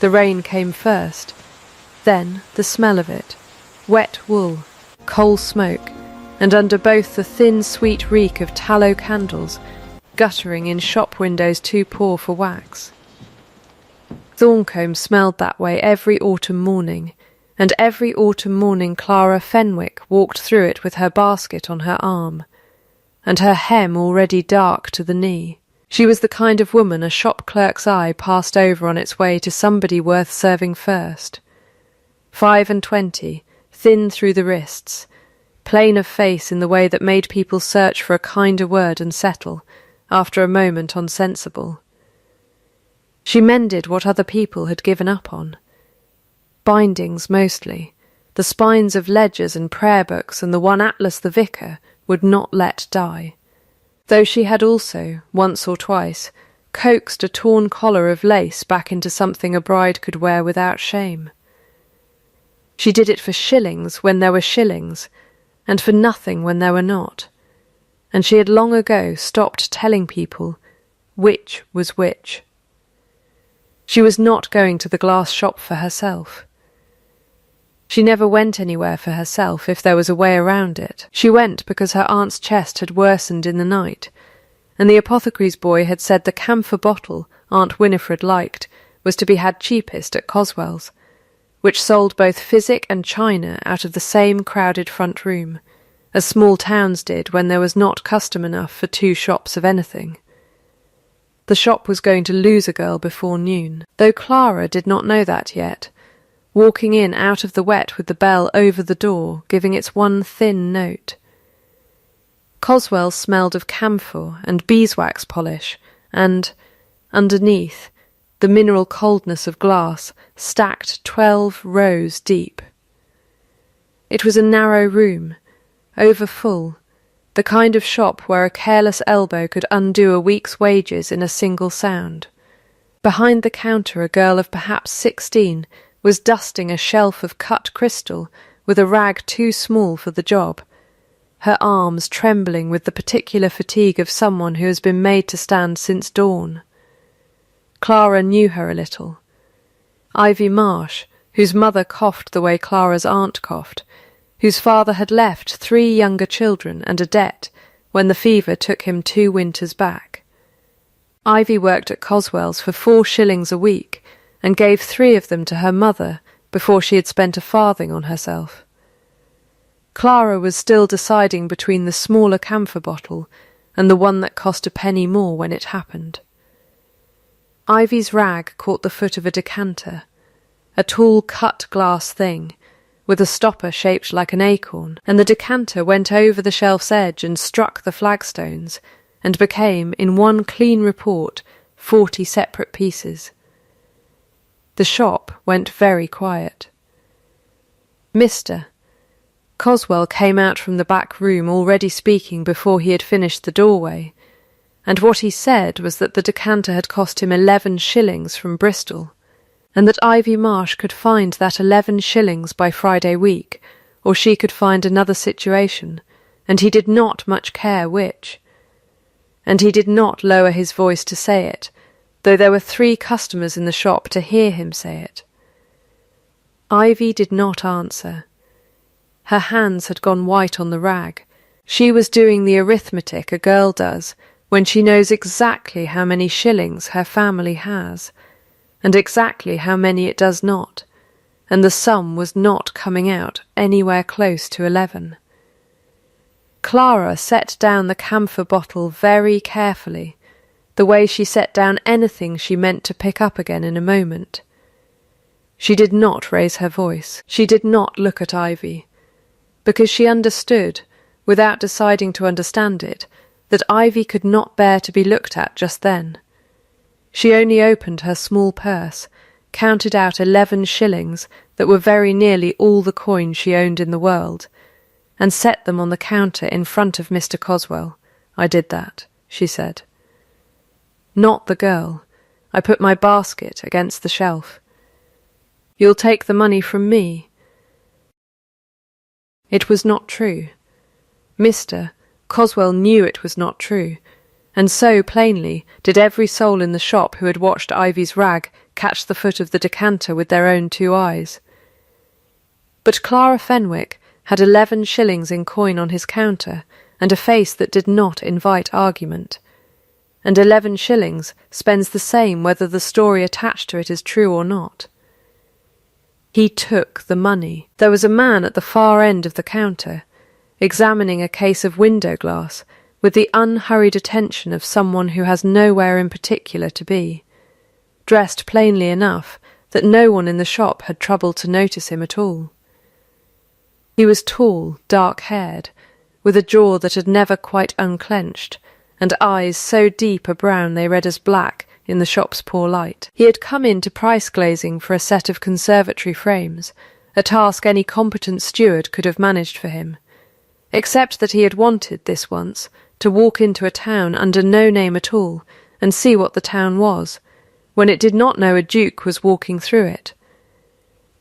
The rain came first, then the smell of it, wet wool, coal smoke, and under both the thin, sweet reek of tallow candles, guttering in shop windows too poor for wax. Thorncombe smelled that way every autumn morning, and every autumn morning Clara Fenwick walked through it with her basket on her arm, and her hem already dark to the knee. She was the kind of woman a shop clerk's eye passed over on its way to somebody worth serving first. 25, thin through the wrists, plain of face in the way that made people search for a kinder word and settle, after a moment on sensible. She mended what other people had given up on. Bindings mostly, the spines of ledgers and prayer books and the one Atlas the Vicar would not let die, though she had also, once or twice, coaxed a torn collar of lace back into something a bride could wear without shame. She did it for shillings when there were shillings, and for nothing when there were not, and she had long ago stopped telling people which was which. She was not going to the glass shop for herself. She never went anywhere for herself if there was a way around it. She went because her aunt's chest had worsened in the night, and the apothecary's boy had said the camphor bottle Aunt Winifred liked was to be had cheapest at Coswell's, which sold both physic and china out of the same crowded front room, as small towns did when there was not custom enough for 2 shops of anything. The shop was going to lose a girl before noon, though Clara did not know that yet, walking in out of the wet with the bell over the door giving its one thin note. Coswell smelled of camphor and beeswax polish, and, underneath, the mineral coldness of glass stacked 12 rows deep. It was a narrow room, over full, the kind of shop where a careless elbow could undo a week's wages in a single sound. Behind the counter a girl of perhaps 16 was dusting a shelf of cut crystal with a rag too small for the job, her arms trembling with the particular fatigue of someone who has been made to stand since dawn. Clara knew her a little. Ivy Marsh, whose mother coughed the way Clara's aunt coughed, whose father had left 3 younger children and a debt when the fever took him 2 winters back. Ivy worked at Coswell's for 4 shillings a week and gave 3 of them to her mother before she had spent a farthing on herself. Clara was still deciding between the smaller camphor bottle and the one that cost a penny more when it happened. Ivy's rag caught the foot of a decanter, a tall cut glass thing, with a stopper shaped like an acorn, and the decanter went over the shelf's edge and struck the flagstones, and became, in one clean report, 40 separate pieces. The shop went very quiet. Mr. Coswell came out from the back room already speaking before he had finished the doorway, and what he said was that the decanter had cost him 11 shillings from Bristol, and that Ivy Marsh could find that 11 shillings by Friday week, or she could find another situation, and he did not much care which. And he did not lower his voice to say it, though there were 3 customers in the shop to hear him say it. Ivy did not answer. Her hands had gone white on the rag. She was doing the arithmetic a girl does when she knows exactly how many shillings her family has, and exactly how many it does not, and the sum was not coming out anywhere close to 11. Clara set down the camphor bottle very carefully, the way she set down anything she meant to pick up again in a moment. She did not raise her voice. She did not look at Ivy, because she understood, without deciding to understand it, that Ivy could not bear to be looked at just then. She only opened her small purse, counted out 11 shillings that were very nearly all the coin she owned in the world, and set them on the counter in front of Mr. Coswell. "I did that," she said. "Not the girl. I put my basket against the shelf. You'll take the money from me." It was not true. Mr. Coswell knew it was not true, and so plainly did every soul in the shop who had watched Ivy's rag catch the foot of the decanter with their own 2 eyes. But Clara Fenwick had 11 shillings in coin on his counter, and a face that did not invite argument. And 11 shillings spends the same whether the story attached to it is true or not. He took the money. There was a man at the far end of the counter, examining a case of window glass with the unhurried attention of someone who has nowhere in particular to be, dressed plainly enough that no one in the shop had troubled to notice him at all. He was tall, dark-haired, with a jaw that had never quite unclenched, and eyes so deep a brown they read as black in the shop's poor light. He had come in to price glazing for a set of conservatory frames, a task any competent steward could have managed for him, except that he had wanted, this once, to walk into a town under no name at all and see what the town was, when it did not know a duke was walking through it.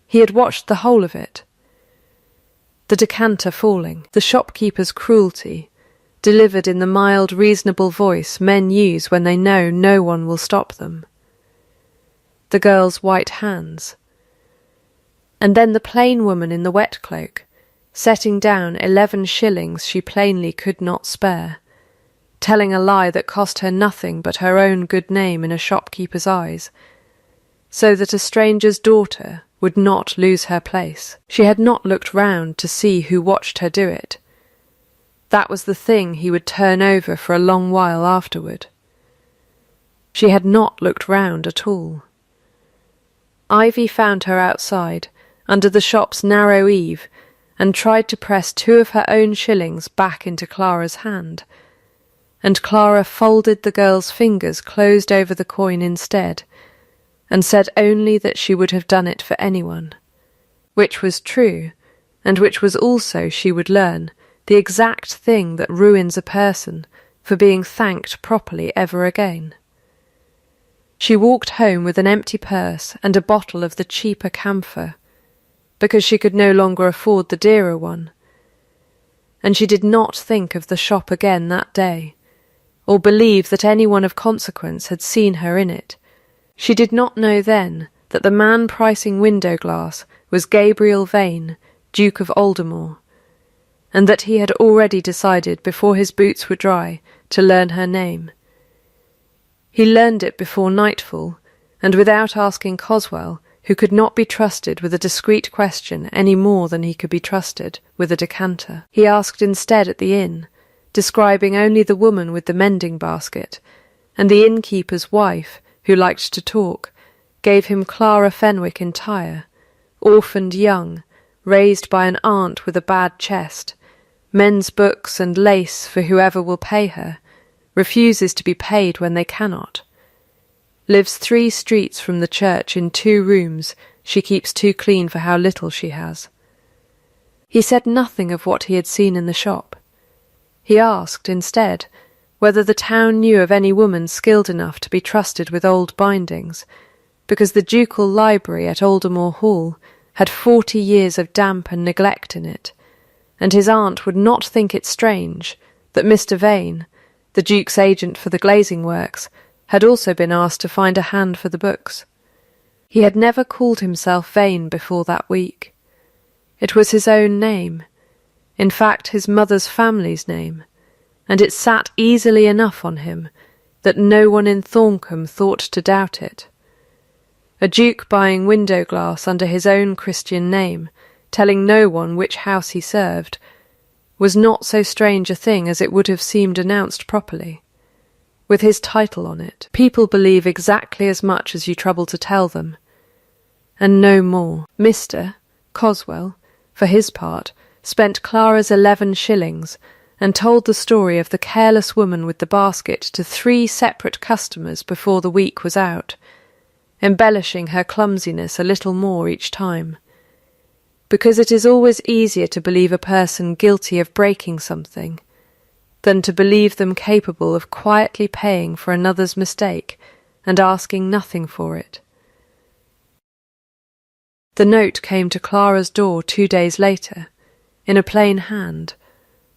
He had watched the whole of it. The decanter falling, the shopkeeper's cruelty, delivered in the mild, reasonable voice men use when they know no one will stop them. The girl's white hands. And then the plain woman in the wet cloak, setting down 11 shillings she plainly could not spare, telling a lie that cost her nothing but her own good name in a shopkeeper's eyes, so that a stranger's daughter would not lose her place. She had not looked round to see who watched her do it. That was the thing he would turn over for a long while afterward. She had not looked round at all. Ivy found her outside, under the shop's narrow eave, and tried to press 2 of her own shillings back into Clara's hand, and Clara folded the girl's fingers closed over the coin instead, and said only that she would have done it for anyone, which was true, and which was also, she would learn, the exact thing that ruins a person for being thanked properly ever again. She walked home with an empty purse and a bottle of the cheaper camphor, because she could no longer afford the dearer one, and she did not think of the shop again that day, or believe that anyone of consequence had seen her in it. She did not know then that the man pricing window glass was Gabriel Vane, Duke of Aldermore, and that he had already decided before his boots were dry to learn her name. He learned it before nightfall, and without asking Coswell, who could not be trusted with a discreet question any more than he could be trusted with a decanter. He asked instead at the inn, describing only the woman with the mending basket, and the innkeeper's wife, who liked to talk, gave him Clara Fenwick entire, orphaned young, raised by an aunt with a bad chest, men's books and lace for whoever will pay her, refuses to be paid when they cannot, lives 3 streets from the church in 2 rooms she keeps too clean for how little she has. He said nothing of what he had seen in the shop. He asked, instead, whether the town knew of any woman skilled enough to be trusted with old bindings, because the ducal library at Aldermore Hall had 40 years of damp and neglect in it, and his aunt would not think it strange that Mr. Vane, the Duke's agent for the glazing works, had also been asked to find a hand for the books. He had never called himself Vane before that week. It was his own name, in fact his mother's family's name, and it sat easily enough on him that no one in Thorncombe thought to doubt it. A duke buying window glass under his own Christian name, telling no one which house he served, was not so strange a thing as it would have seemed announced properly. With his title on it, people believe exactly as much as you trouble to tell them, and no more. Mr. Coswell, for his part, spent Clara's 11 shillings, and told the story of the careless woman with the basket to 3 separate customers before the week was out, embellishing her clumsiness a little more each time, because it is always easier to believe a person guilty of breaking something than to believe them capable of quietly paying for another's mistake and asking nothing for it. The note came to Clara's door 2 days later, in a plain hand,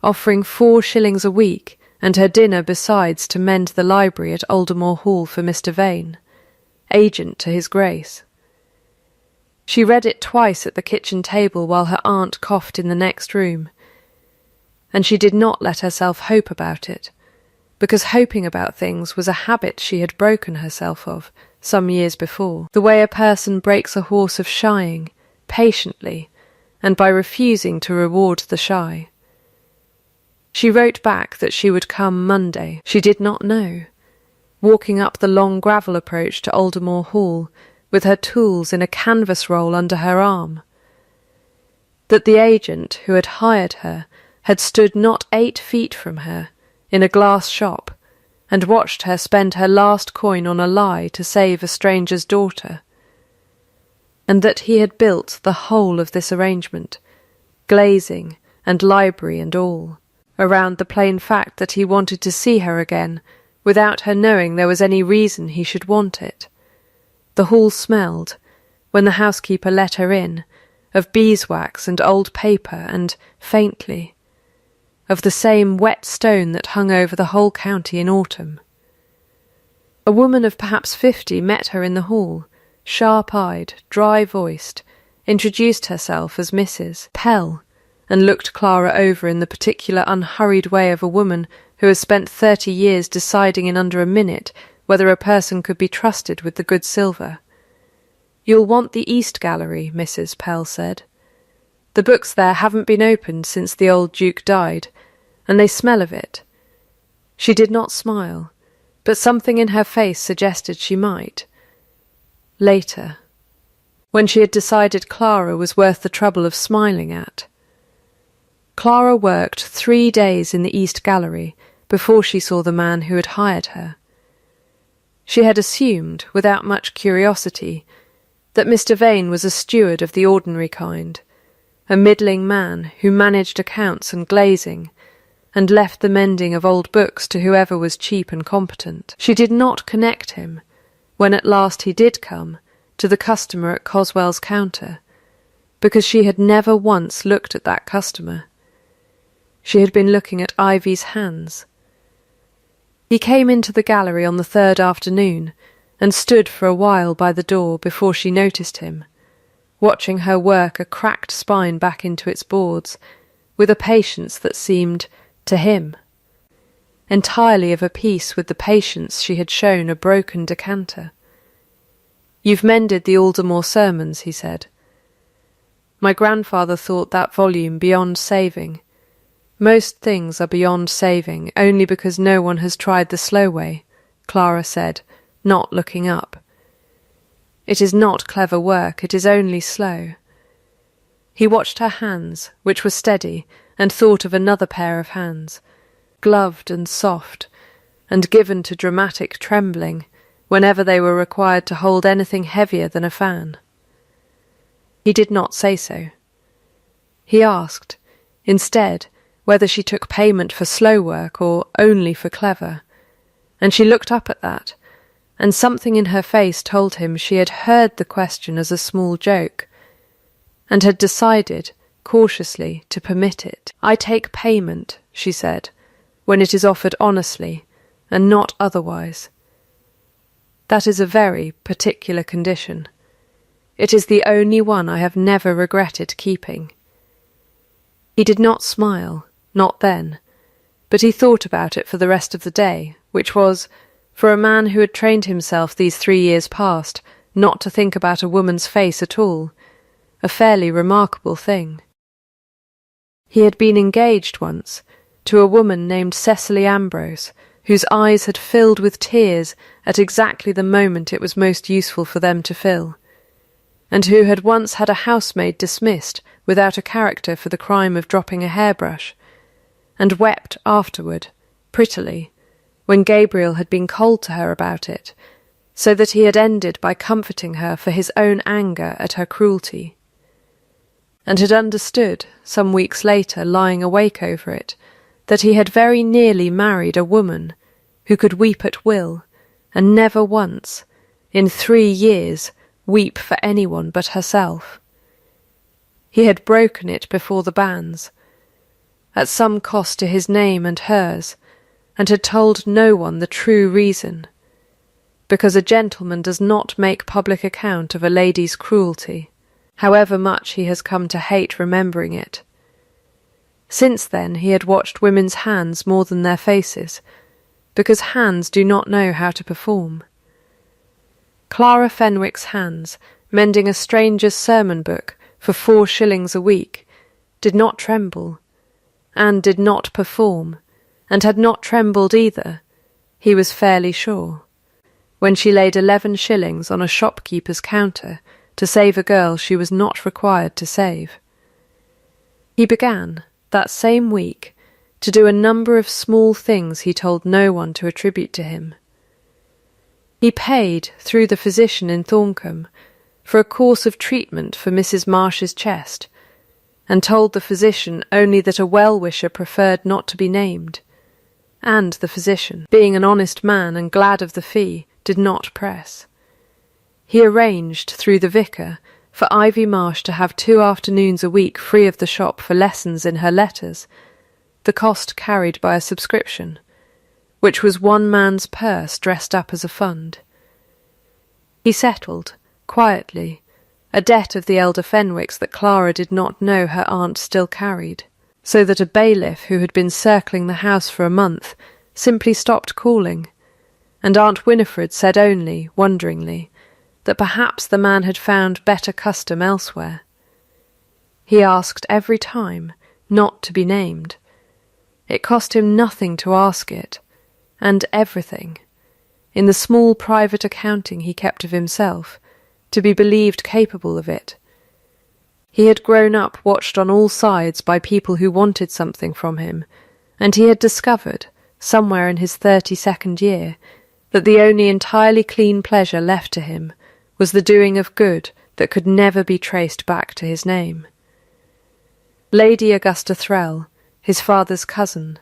offering 4 shillings a week and her dinner besides to mend the library at Aldermore Hall for Mr. Vane, agent to his grace. She read it twice at the kitchen table while her aunt coughed in the next room, and she did not let herself hope about it, because hoping about things was a habit she had broken herself of some years before, the way a person breaks a horse of shying, patiently, and by refusing to reward the shy. She wrote back that she would come Monday. She did not know, walking up the long gravel approach to Aldermore Hall with her tools in a canvas roll under her arm, that the agent who had hired her had stood not 8 feet from her in a glass shop and watched her spend her last coin on a lie to save a stranger's daughter, and that he had built the whole of this arrangement, glazing and library and all, around the plain fact that he wanted to see her again without her knowing there was any reason he should want it. The hall smelled, when the housekeeper let her in, of beeswax and old paper and, faintly, of the same wet stone that hung over the whole county in autumn. A woman of perhaps 50 met her in the hall, sharp-eyed, dry-voiced, introduced herself as Mrs. Pell, and looked Clara over in the particular unhurried way of a woman who has spent 30 years deciding in under a minute whether a person could be trusted with the good silver. "You'll want the East Gallery," Mrs. Pell said. "The books there haven't been opened since the old Duke died, and they smell of it." She did not smile, but something in her face suggested she might. Later, when she had decided Clara was worth the trouble of smiling at. Clara worked 3 days in the East Gallery before she saw the man who had hired her. She had assumed, without much curiosity, that Mr. Vane was a steward of the ordinary kind, a middling man who managed accounts and glazing, and left the mending of old books to whoever was cheap and competent. She did not connect him, when at last he did come, to the customer at Coswell's counter, because she had never once looked at that customer. She had been looking at Ivy's hands. He came into the gallery on the 3rd afternoon, and stood for a while by the door before she noticed him, watching her work a cracked spine back into its boards, with a patience that seemed, to him, entirely of a piece with the patience she had shown a broken decanter. "You've mended the Aldermore sermons," he said. "My grandfather thought that volume beyond saving. Most things are beyond saving, only because no one has tried the slow way," Clara said, not looking up. "It is not clever work, it is only slow." He watched her hands, which were steady, and thought of another pair of hands, gloved and soft, and given to dramatic trembling whenever they were required to hold anything heavier than a fan. He did not say so. He asked, instead, whether she took payment for slow work or only for clever, and she looked up at that, and something in her face told him she had heard the question as a small joke, and had decided, cautiously, to permit it. "I take payment," she said, "when it is offered honestly, and not otherwise. That is a very particular condition. It is the only one I have never regretted keeping." He did not smile, not then, but he thought about it for the rest of the day, which was, for a man who had trained himself these 3 years past not to think about a woman's face at all, a fairly remarkable thing. He had been engaged once to a woman named Cecily Ambrose, whose eyes had filled with tears at exactly the moment it was most useful for them to fill, and who had once had a housemaid dismissed without a character for the crime of dropping a hairbrush, and wept afterward, prettily, when Gabriel had been cold to her about it, so that he had ended by comforting her for his own anger at her cruelty, and had understood, some weeks later, lying awake over it, that he had very nearly married a woman who could weep at will, and never once, in 3 years, weep for anyone but herself. He had broken it before the banns, at some cost to his name and hers, and had told no one the true reason, because a gentleman does not make public account of a lady's cruelty, however much he has come to hate remembering it. Since then he had watched women's hands more than their faces, because hands do not know how to perform. Clara Fenwick's hands, mending a stranger's sermon book for 4 shillings a week, did not tremble, and did not perform, and had not trembled either, he was fairly sure, when she laid 11 shillings on a shopkeeper's counter to save a girl she was not required to save. He began, that same week, to do a number of small things he told no one to attribute to him. He paid, through the physician in Thorncombe, for a course of treatment for Mrs. Marsh's chest, and told the physician only that a well-wisher preferred not to be named, and the physician, being an honest man and glad of the fee, did not press. He arranged, through the vicar, for Ivy Marsh to have 2 afternoons a week free of the shop for lessons in her letters, the cost carried by a subscription, which was one man's purse dressed up as a fund. He settled, quietly, a debt of the elder Fenwicks that Clara did not know her aunt still carried, so that a bailiff who had been circling the house for a month simply stopped calling, and Aunt Winifred said only, wonderingly, that perhaps the man had found better custom elsewhere. He asked every time not to be named. It cost him nothing to ask it, and everything, in the small private accounting he kept of himself, to be believed capable of it. He had grown up watched on all sides by people who wanted something from him, and he had discovered, somewhere in his 32nd year, that the only entirely clean pleasure left to him was the doing of good that could never be traced back to his name. Lady Augusta Threll, his father's cousin,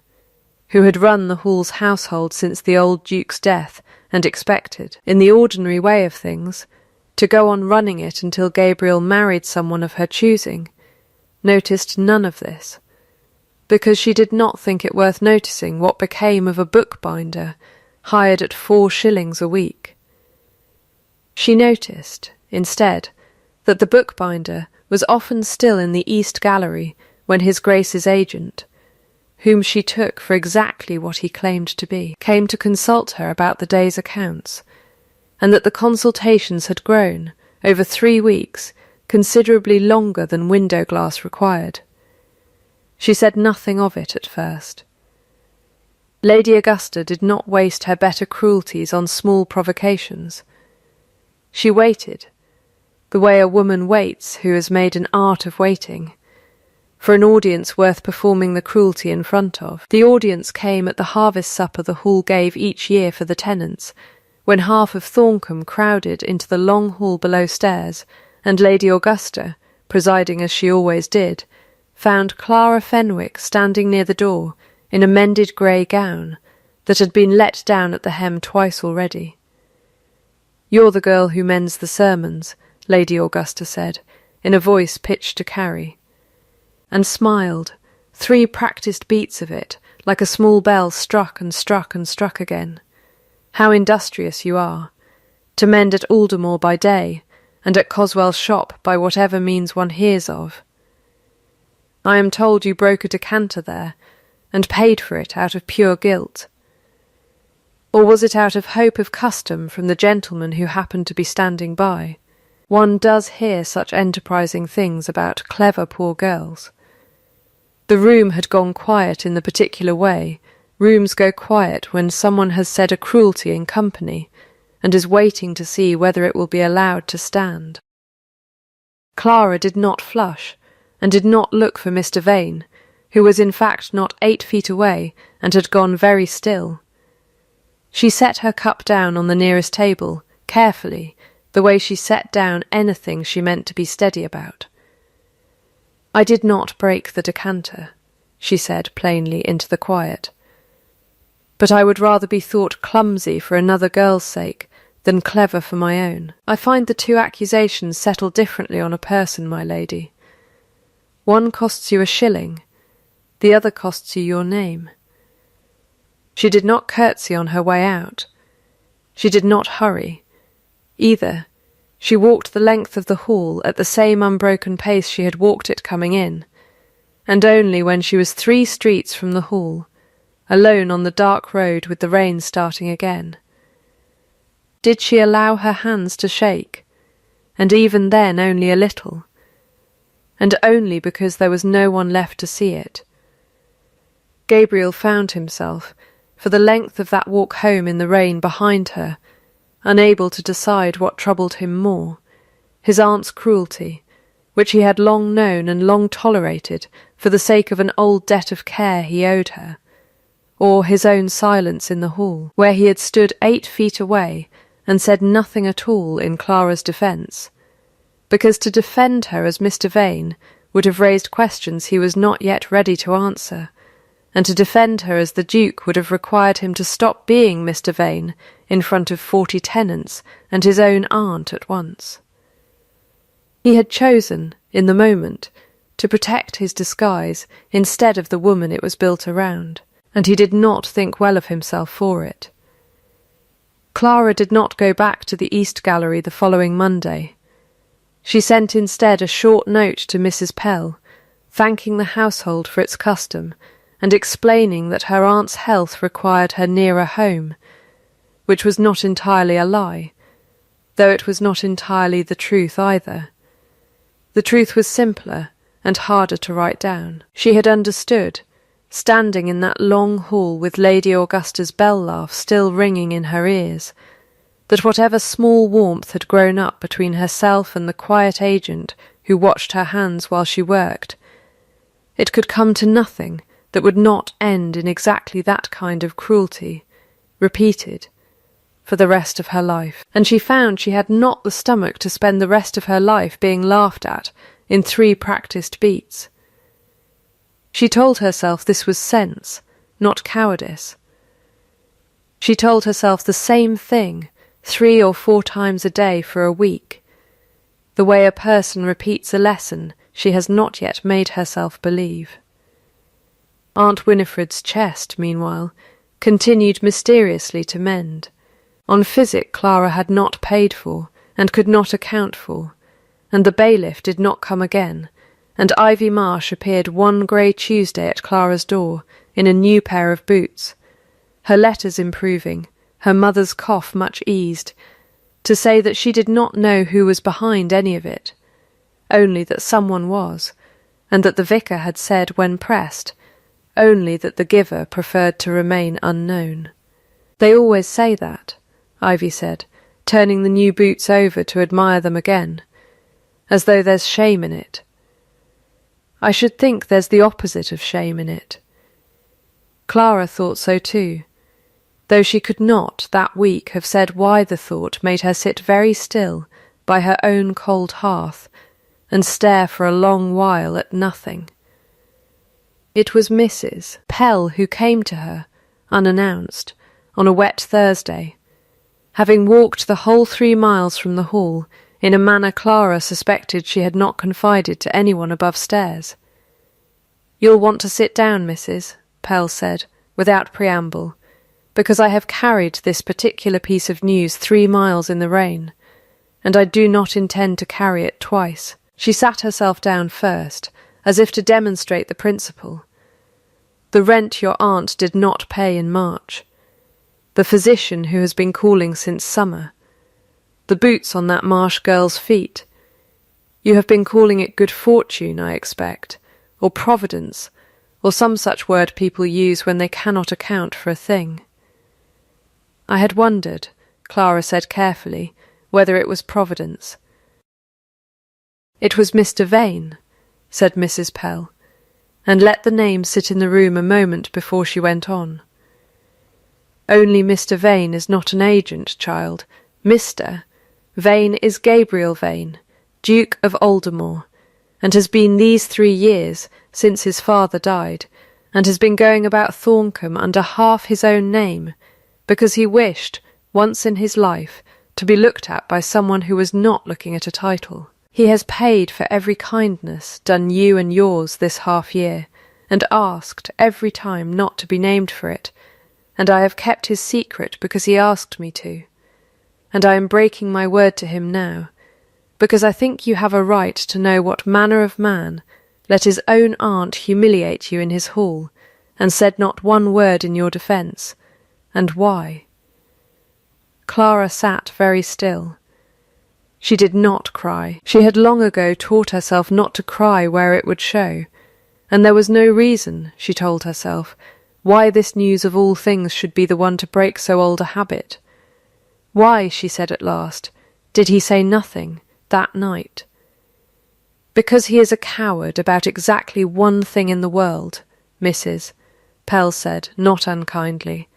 who had run the Hall's household since the old Duke's death and expected, in the ordinary way of things, to go on running it until Gabriel married someone of her choosing, noticed none of this, because she did not think it worth noticing what became of a bookbinder hired at 4 shillings a week. She noticed, instead, that the bookbinder was often still in the East Gallery when his Grace's agent, whom she took for exactly what he claimed to be, came to consult her about the day's accounts, and that the consultations had grown, over 3 weeks, considerably longer than window glass required. She said nothing of it at first. Lady Augusta did not waste her better cruelties on small provocations. She waited, the way a woman waits who has made an art of waiting, for an audience worth performing the cruelty in front of. The audience came at the harvest supper the Hall gave each year for the tenants, when half of Thorncombe crowded into the long hall below stairs, and Lady Augusta, presiding as she always did, found Clara Fenwick standing near the door in a mended grey gown that had been let down at the hem twice already. "You're the girl who mends the sermons," Lady Augusta said, in a voice pitched to Carrie, and smiled, 3 practised beats of it, like a small bell struck and struck and struck again. "How industrious you are, to mend at Aldermore by day, and at Coswell's shop by whatever means one hears of. I am told you broke a decanter there, and paid for it out of pure guilt. Or was it out of hope of custom from the gentleman who happened to be standing by? One does hear such enterprising things about clever poor girls. The room had gone quiet in the particular way. Rooms go quiet when someone has said a cruelty in company, and is waiting to see whether it will be allowed to stand. Clara did not flush, and did not look for Mr. Vane, who was in fact not 8 feet away, and had gone very still. She set her cup down on the nearest table, carefully, the way she set down anything she meant to be steady about. "I did not break the decanter," she said plainly into the quiet. "But I would rather be thought clumsy for another girl's sake than clever for my own. I find the 2 accusations settle differently on a person, my lady. One costs you 1 shilling, the other costs you your name." She did not curtsy on her way out. She did not hurry. Either. She walked the length of the hall at the same unbroken pace she had walked it coming in, and only when she was 3 streets from the hall, alone on the dark road with the rain starting again, did she allow her hands to shake, and even then only a little, and only because there was no one left to see it. Gabriel found himself, for the length of that walk home in the rain behind her, unable to decide what troubled him more, his aunt's cruelty, which he had long known and long tolerated for the sake of an old debt of care he owed her, or his own silence in the hall, where he had stood 8 feet away and said nothing at all in Clara's defence, because to defend her as Mr. Vane would have raised questions he was not yet ready to answer, and to defend her as the Duke would have required him to stop being Mr. Vane in front of 40 tenants and his own aunt at once. He had chosen, in the moment, to protect his disguise instead of the woman it was built around, and he did not think well of himself for it. Clara did not go back to the East Gallery the following Monday. She sent instead a short note to Mrs. Pell, thanking the household for its custom, and explaining that her aunt's health required her nearer home, which was not entirely a lie, though it was not entirely the truth either. The truth was simpler and harder to write down. She had understood, standing in that long hall with Lady Augusta's bell laugh still ringing in her ears, that whatever small warmth had grown up between herself and the quiet agent who watched her hands while she worked, it could come to nothing that would not end in exactly that kind of cruelty, repeated, for the rest of her life. And she found she had not the stomach to spend the rest of her life being laughed at in 3 practised beats. She told herself this was sense, not cowardice. She told herself the same thing 3 or 4 times a day for a week, the way a person repeats a lesson she has not yet made herself believe. Aunt Winifred's chest, meanwhile, continued mysteriously to mend. On physic Clara had not paid for, and could not account for, and the bailiff did not come again, and Ivy Marsh appeared one grey Tuesday at Clara's door, in a new pair of boots, her letters improving, her mother's cough much eased, to say that she did not know who was behind any of it, only that someone was, and that the vicar had said when pressed, only that the giver preferred to remain unknown. They always say that, Ivy said, turning the new boots over to admire them again, as though there's shame in it. I should think there's the opposite of shame in it. Clara thought so too, though she could not that week have said why the thought made her sit very still by her own cold hearth and stare for a long while at nothing. It was Mrs. Pell who came to her, unannounced, on a wet Thursday, having walked the whole 3 miles from the hall in a manner Clara suspected she had not confided to anyone above stairs. "You'll want to sit down, Mrs., Pell said, without preamble, because I have carried this particular piece of news 3 miles in the rain, and I do not intend to carry it twice." She sat herself down first, as if to demonstrate the principle. The rent your aunt did not pay in March, the physician who has been calling since summer, the boots on that Marsh girl's feet. You have been calling it good fortune, I expect, or providence, or some such word people use when they cannot account for a thing. I had wondered, Clara said carefully, whether it was providence. It was Mr. Vane, said Mrs. Pell, and let the name sit in the room a moment before she went on. Only Mr. Vane is not an agent, child. Mr. Vane is Gabriel Vane, Duke of Aldermore, and has been these 3 years since his father died, and has been going about Thorncombe under half his own name, because he wished, once in his life, to be looked at by someone who was not looking at a title. He has paid for every kindness done you and yours this half-year, and asked every time not to be named for it, and I have kept his secret because he asked me to. and I am breaking my word to him now, because I think you have a right to know what manner of man let his own aunt humiliate you in his hall, and said not one word in your defence, and why." Clara sat very still. She did not cry. She had long ago taught herself not to cry where it would show, and there was no reason, she told herself, why this news of all things should be the one to break so old a habit. Why, she said at last, did he say nothing that night? "Because he is a coward about exactly one thing in the world, Mrs. Pell said, not unkindly,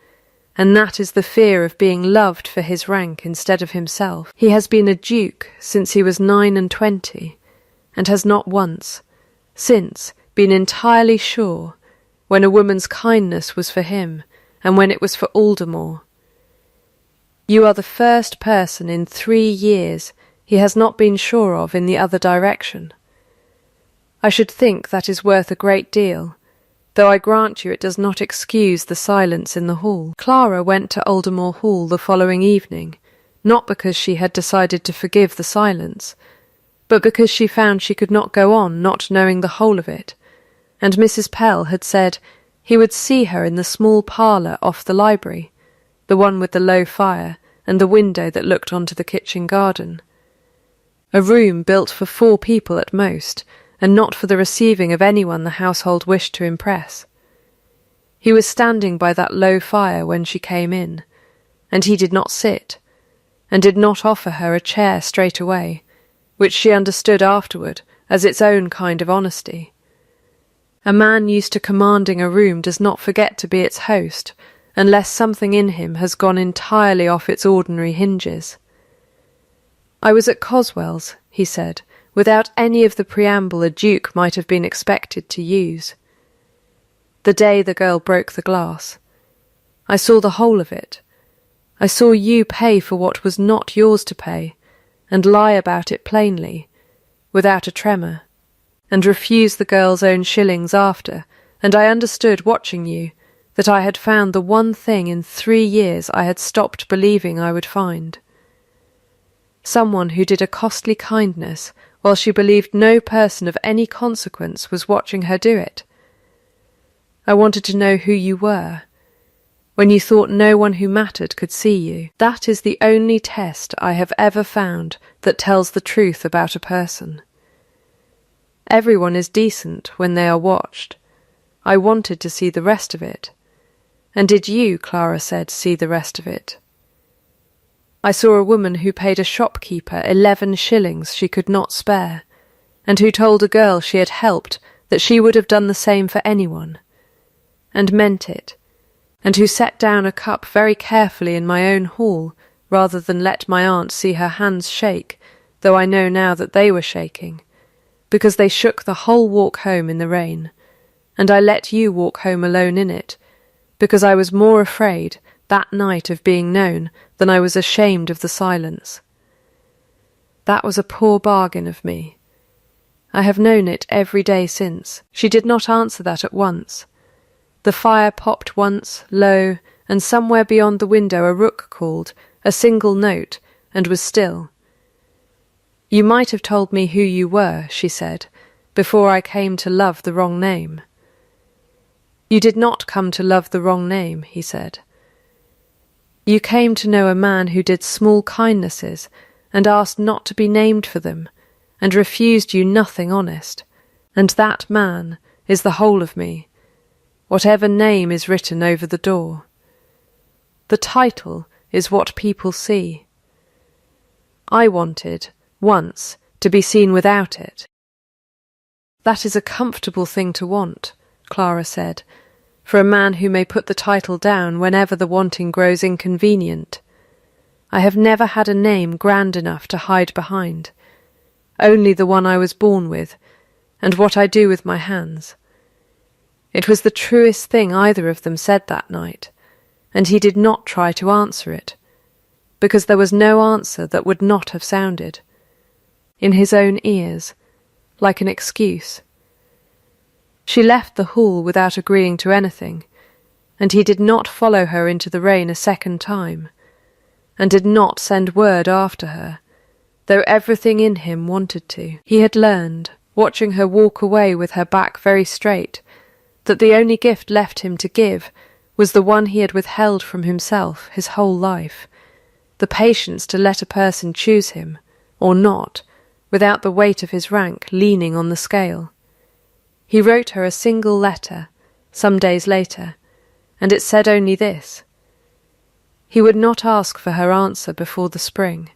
"and that is the fear of being loved for his rank instead of himself. He has been a duke since he was 29, and has not once, since, been entirely sure when a woman's kindness was for him, and when it was for Aldermore. You are the first person in 3 years he has not been sure of in the other direction. I should think that is worth a great deal, though I grant you it does not excuse the silence in the hall." Clara went to Aldermore Hall the following evening, not because she had decided to forgive the silence, but because she found she could not go on not knowing the whole of it, and Mrs. Pell had said he would see her in the small parlour off the library, the one with the low fire and the window that looked onto the kitchen garden. A room built for 4 people at most, and not for the receiving of anyone the household wished to impress. He was standing by that low fire when she came in, and he did not sit, and did not offer her a chair straight away, which she understood afterward as its own kind of honesty. A man used to commanding a room does not forget to be its host, unless something in him has gone entirely off its ordinary hinges. "I was at Coswell's," he said, without any of the preamble a duke might have been expected to use. "The day the girl broke the glass. I saw the whole of it. I saw you pay for what was not yours to pay, and lie about it plainly, without a tremor, and refuse the girl's own shillings after, and I understood, watching you, that I had found the one thing in 3 years I had stopped believing I would find. Someone who did a costly kindness while she believed no person of any consequence was watching her do it. I wanted to know who you were, when you thought no one who mattered could see you. That is the only test I have ever found that tells the truth about a person. Everyone is decent when they are watched. I wanted to see the rest of it. And did you, Clara said, see the rest of it? I saw a woman who paid a shopkeeper 11 shillings she could not spare, and who told a girl she had helped that she would have done the same for anyone, and meant it, and who set down a cup very carefully in my own hall rather than let my aunt see her hands shake, though I know now that they were shaking, because they shook the whole walk home in the rain, and I let you walk home alone in it, because I was more afraid that night of being known than I was ashamed of the silence. That was a poor bargain of me. I have known it every day since." She did not answer that at once. The fire popped once, low, and somewhere beyond the window a rook called, a single note, and was still. "You might have told me who you were," she said, "before I came to love the wrong name." "You did not come to love the wrong name," he said. "You came to know a man who did small kindnesses, and asked not to be named for them, and refused you nothing honest, and that man is the whole of me, whatever name is written over the door. The title is what people see. I wanted, once, to be seen without it." "That is a comfortable thing to want," Clara said, "for a man who may put the title down whenever the wanting grows inconvenient. I have never had a name grand enough to hide behind, only the one I was born with, and what I do with my hands. It was the truest thing either of them said that night, and he did not try to answer it, because there was no answer that would not have sounded, in his own ears, like an excuse. She left the hall without agreeing to anything, and he did not follow her into the rain a second time. and did not send word after her, though everything in him wanted to. He had learned, watching her walk away with her back very straight, that the only gift left him to give was the one he had withheld from himself his whole life, the patience to let a person choose him, or not, without the weight of his rank leaning on the scale. He wrote her a single letter, some days later, and it said only this: he would not ask for her answer before the spring.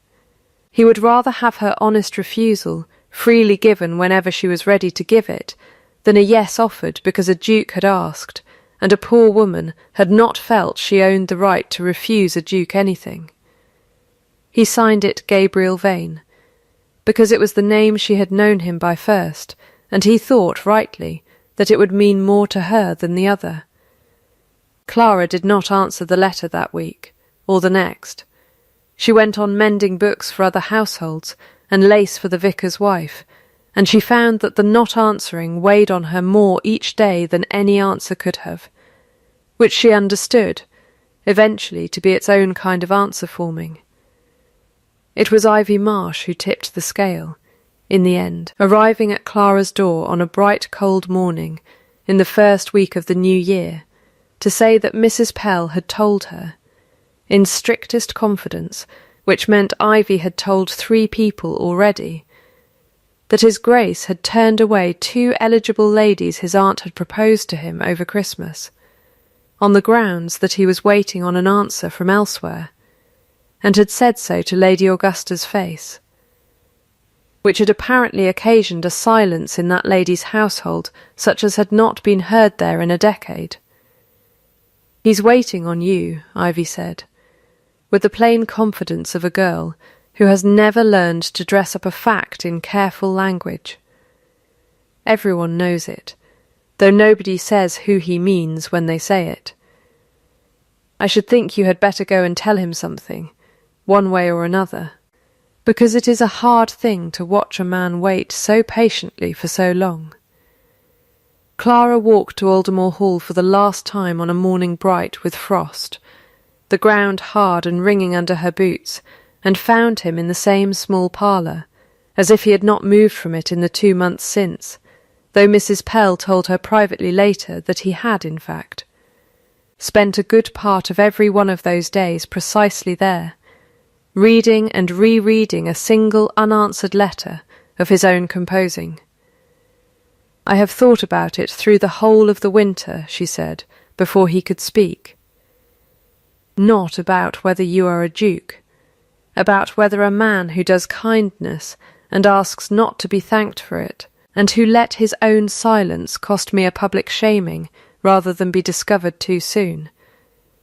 He would rather have her honest refusal, freely given whenever she was ready to give it, than a yes offered because a duke had asked, and a poor woman had not felt she owned the right to refuse a duke anything. He signed it Gabriel Vane, because it was the name she had known him by first, and he thought, rightly, that it would mean more to her than the other. Clara did not answer the letter that week, or the next. She went on mending books for other households, and lace for the vicar's wife, and she found that the not answering weighed on her more each day than any answer could have, which she understood, eventually to be its own kind of answer-forming. It was Ivy Marsh who tipped the scale, in the end, arriving at Clara's door on a bright cold morning in the first week of the new year, to say that Mrs. Pell had told her, in strictest confidence, which meant Ivy had told 3 people already, that his Grace had turned away 2 eligible ladies his aunt had proposed to him over Christmas, on the grounds that he was waiting on an answer from elsewhere, and had said so to Lady Augusta's face, which had apparently occasioned a silence in that lady's household such as had not been heard there in a decade. "He's waiting on you," Ivy said, with the plain confidence of a girl who has never learned to dress up a fact in careful language. Everyone knows it, though nobody says who he means when they say it. "I should think you had better go and tell him something, one way or another, because it is a hard thing to watch a man wait so patiently for so long." Clara walked to Aldermore Hall for the last time on a morning bright with frost, the ground hard and ringing under her boots, and found him in the same small parlour, as if he had not moved from it in the 2 months since, though Mrs. Pell told her privately later that he had, in fact, spent a good part of every one of those days precisely there, reading and rereading a single unanswered letter of his own composing. "I have thought about it through the whole of the winter," she said, before he could speak. "Not about whether you are a duke, about whether a man who does kindness and asks not to be thanked for it, and who let his own silence cost me a public shaming rather than be discovered too soon,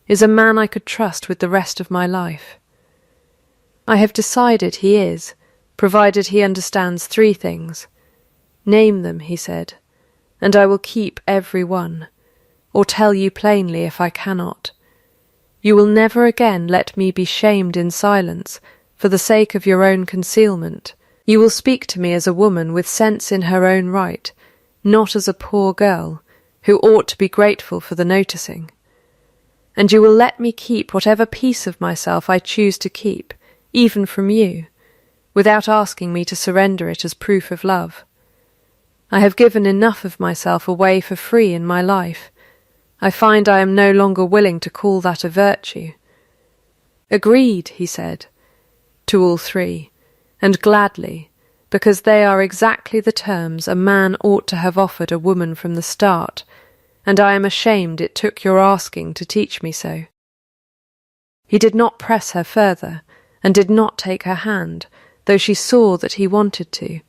is a man I could trust with the rest of my life. I have decided he is, provided he understands 3 things. Name them," he said, "and I will keep every one, or tell you plainly if I cannot. You will never again let me be shamed in silence for the sake of your own concealment. You will speak to me as a woman with sense in her own right, not as a poor girl who ought to be grateful for the noticing. And you will let me keep whatever piece of myself I choose to keep, even from you, without asking me to surrender it as proof of love. I have given enough of myself away for free in my life. I find I am no longer willing to call that a virtue." "Agreed," he said, to all 3, and gladly, because they are exactly the terms a man ought to have offered a woman from the start, and I am ashamed it took your asking to teach me so. He did not press her further, and did not take her hand, though she saw that he wanted to,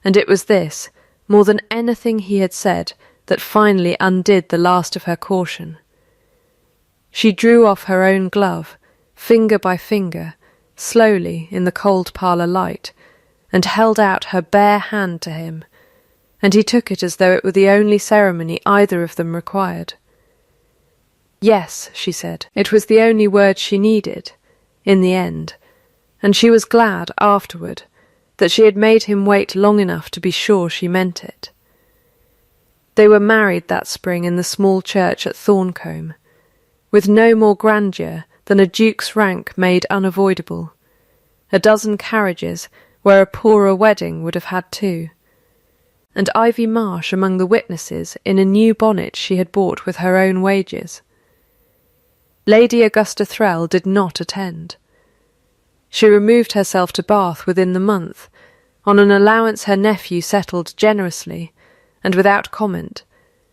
and it was this, more than anything he had said, that finally undid the last of her caution. She drew off her own glove, finger by finger, slowly in the cold parlour light, and held out her bare hand to him, and he took it as though it were the only ceremony either of them required. "Yes," she said. It was the only word she needed, in the end, and she was glad afterward that she had made him wait long enough to be sure she meant it. They were married that spring in the small church at Thorncombe, with no more grandeur than a duke's rank made unavoidable, a dozen carriages where a poorer wedding would have had two, and Ivy Marsh among the witnesses in a new bonnet she had bought with her own wages. Lady Augusta Threll did not attend. She removed herself to Bath within the month, on an allowance her nephew settled generously and without comment,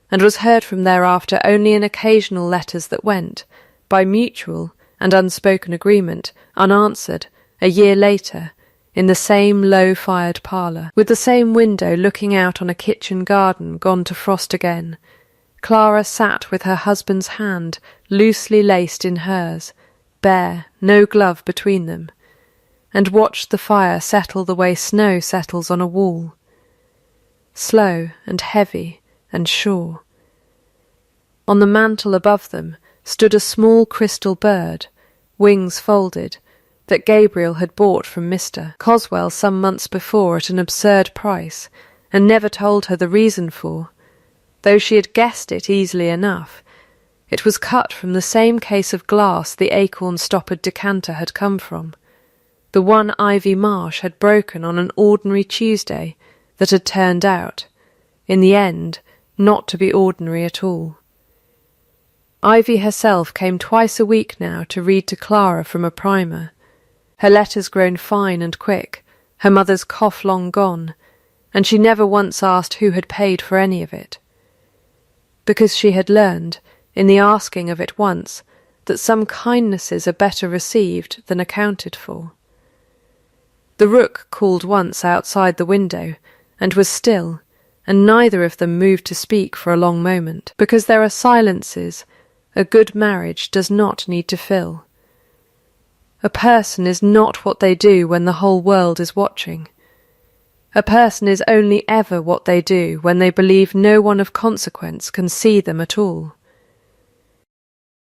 and was heard from thereafter only in occasional letters that went, by mutual and unspoken agreement, unanswered, a year later, in the same low-fired parlour, with the same window looking out on a kitchen garden gone to frost again. Clara sat with her husband's hand loosely laced in hers, bare, no glove between them, and watched the fire settle the way snow settles on a wall, slow and heavy and sure. On the mantel above them stood a small crystal bird, wings folded, that Gabriel had bought from Mr. Coswell some months before at an absurd price, and never told her the reason for, though she had guessed it easily enough. It was cut from the same case of glass the acorn-stoppered decanter had come from, the one Ivy Marsh had broken on an ordinary Tuesday that had turned out, in the end, not to be ordinary at all. Ivy herself came twice a week now to read to Clara from a primer, her letters grown fine and quick, her mother's cough long gone, and she never once asked who had paid for any of it, because she had learned, in the asking of it once, that some kindnesses are better received than accounted for. The rook called once outside the window, and was still, and neither of them moved to speak for a long moment, because there are silences a good marriage does not need to fill. A person is not what they do when the whole world is watching. A person is only ever what they do when they believe no one of consequence can see them at all.